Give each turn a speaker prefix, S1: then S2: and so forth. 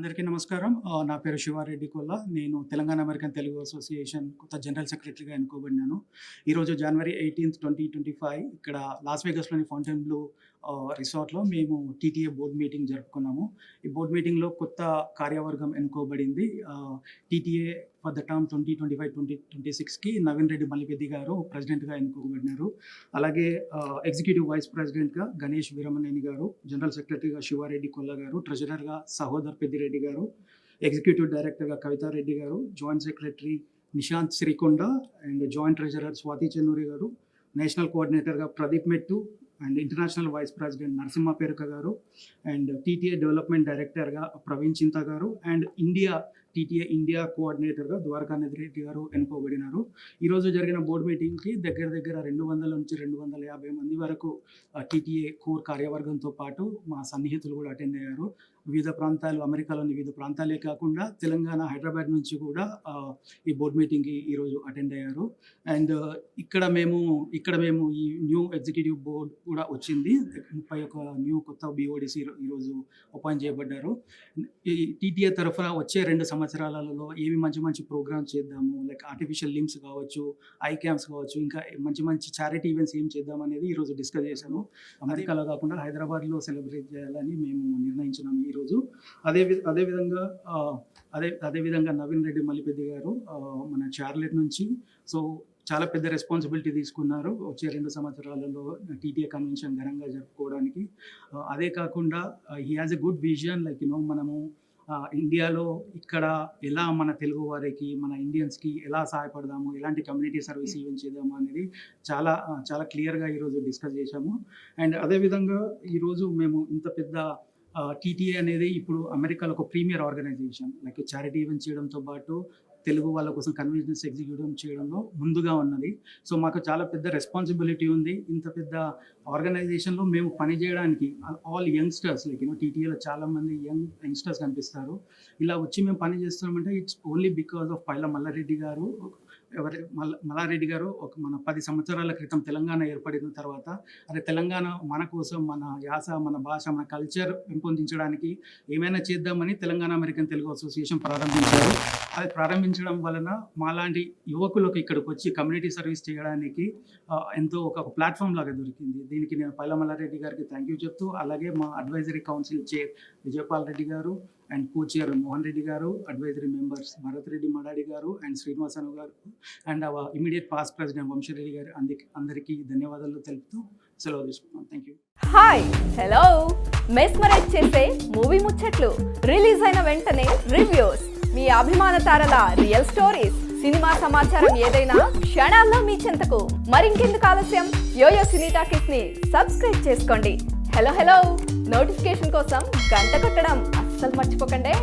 S1: అందరికీ నమస్కారం. నా పేరు శివారెడ్డి కొల్ల. నేను తెలంగాణ అమెరికన్ తెలుగు అసోసియేషన్ కొత్త జనరల్ సెక్రటరీగా ఎన్నుకోబడినాను. ఈరోజు జనవరి 18, 2025 ఇక్కడ లాస్ వేగస్‌లోని ఫౌంటైన్ బ్లూ రిసార్ట్‌లో మేము టీటీఏ బోర్డ్ మీటింగ్ జరుపుకున్నాము. ఈ బోర్డ్ మీటింగ్‌లో కొత్త కార్యవర్గం ఎన్నుకోబడింది. టీటీఏ ఫర్ ద టర్మ్ 2025-2026కి నవీన్ రెడ్డి మల్లిపెద్ది గారు ప్రెసిడెంట్‌గా ఎన్నుకోబడినారు. అలాగే ఎగ్జిక్యూటివ్ వైస్ ప్రెసిడెంట్‌గా గణేష్ వీరమనేని గారు, జనరల్ సెక్రటరీగా శివారెడ్డి కొల్ల గారు, ట్రెజరర్‌గా సహోదర్ పెద్దిరెడ్డి గారు, ఎగ్జిక్యూటివ్ డైరెక్టర్గా Kavitha Reddy garu, joint secretary Nishanth Srikonda and joint treasurer Swathi Chennuri garu, national కోఆర్డినేటర్గా Pradeep Mettu and international vice president Narasimha Peruka garu and TTA development డైరెక్టర్గా Praveen Chinta garu and TTA India కోఆర్డినేటర్గా ద్వారకా రెడ్డి గారు ఎన్నుకోబడినారు. ఈరోజు జరిగిన బోర్డు మీటింగ్కి దగ్గర 200 నుంచి 250 మంది వరకు టీటీఏ కోర్ కార్యవర్గంతో పాటు మా సన్నిహితులు కూడా అటెండ్ అయ్యారు. వివిధ ప్రాంతాలు, అమెరికాలోని వివిధ ప్రాంతాలే కాకుండా తెలంగాణ, హైదరాబాద్ నుంచి కూడా ఈ బోర్డు మీటింగ్కి ఈరోజు అటెండ్ అయ్యారు. అండ్ ఇక్కడ మేము ఈ న్యూ ఎగ్జిక్యూటివ్ బోర్డ్ కూడా వచ్చింది. 31 కొత్త BODs ఈరోజు అపాయింట్ చేయబడ్డారు. ఈ టీటీఏ తరఫున వచ్చే 2 సంవత్సరాలలో ఏమి మంచి ప్రోగ్రామ్స్ చేద్దాము, లైక్ ఆర్టిఫిషియల్ లిమ్స్ కావచ్చు, ఐ క్యాంప్స్ కావచ్చు, ఇంకా మంచి చారిటీ ఈవెంట్స్ ఏం చేద్దాం అనేది ఈరోజు డిస్కస్ చేశాము. అమెరికాలో కాకుండా హైదరాబాద్లో సెలబ్రేట్ చేయాలని మేము నిర్ణయించినాము ఈరోజు. అదేవిధంగా నవీన్ రెడ్డి మల్లిపెద్ది గారు మన చార్లెట్ నుంచి చాలా పెద్ద రెస్పాన్సిబిలిటీ తీసుకున్నారు వచ్చే 2 సంవత్సరాలలో టీటీఏ కన్వెన్షన్ ఘనంగా జరుపుకోవడానికి. అదే కాకుండా he has a good vision, like మనము ఇండియాలో ఇక్కడ ఎలా మన తెలుగు వారికి, మన ఇండియన్స్కి ఎలా సహాయపడదాము, ఎలాంటి కమ్యూనిటీ సర్వీస్ ఈవెంట్ చేద్దాము అనేది చాలా క్లియర్గా ఈరోజు డిస్కస్ చేశాము. అండ్ అదేవిధంగా ఈరోజు మేము ఇంత పెద్ద టీటీఏ అనేది ఇప్పుడు అమెరికాలో ఒక premier organization, like charity event చేయడంతో పాటు తెలుగు వాళ్ళ కోసం కన్వెన్షన్స్ ఎగ్జిక్యూటివ్ చేయడంలో ముందుగా ఉన్నది. సో మాకు చాలా పెద్ద రెస్పాన్సిబిలిటీ ఉంది. ఇంత పెద్ద ఆర్గనైజేషన్లో మేము పనిచేయడానికి ఆల్ యంగ్స్టర్స్, లైక్ టీటీఏలో చాలామంది యంగ్స్టర్స్ కనిపిస్తారు. ఇలా వచ్చి మేము పని చేస్తున్నామంటే it's only because of Paila Malla Reddy garu. Malla Reddy గారు మన 10 సంవత్సరాల క్రితం తెలంగాణ ఏర్పడిన తర్వాత తెలంగాణ మన కోసం, మన యాస, మన భాష, మన కల్చర్ పెంపొందించడానికి ఏమైనా చేద్దామని తెలంగాణ అమెరికన్ తెలుగు అసోసియేషన్ ప్రారంభించారు. అది ప్రారంభించడం వలన మాలాంటి యువకులకు ఇక్కడికి వచ్చి కమ్యూనిటీ సర్వీస్ చేయడానికి ఎంతో ఒక ప్లాట్ఫామ్ లాగా దొరికింది. దీనికి నేను పైల మల్లారెడ్డి గారికి థ్యాంక్ యూ చెప్తూ, అలాగే మా advisory council chair Vijayapal Reddy గారు అండ్ కో-చైర్ మోహన్ రెడ్డి గారు, అడ్వైజరీ మెంబర్స్ భరత్ రెడ్డి మడాడి గారు అండ్ శ్రీనివాసను గారు and our immediate past president Vamshi Reddy గారు అందరికీ ధన్యవాదాలు తెలుపుతూ సెలవు తీసుకున్నాను. Thank you.
S2: Hi, hello. Mesmerize చేసే మూవీ ముచ్చట్లు, రిలీజ్ అయిన వెంటనే రివ్యూస్, మీ అభిమాన తారల రియల్ స్టోరీస్, సినిమా సమాచారం ఏదైనా క్షణాల్లో మీ చెంతకు. మరింకెందుకు ఆలస్యం, యోయో సినీ టాకీస్ ని సబ్స్క్రైబ్ చేసుకోండి. హలో నోటిఫికేషన్ కోసం గంట కొట్టడం అస్సలు మర్చిపోకండి.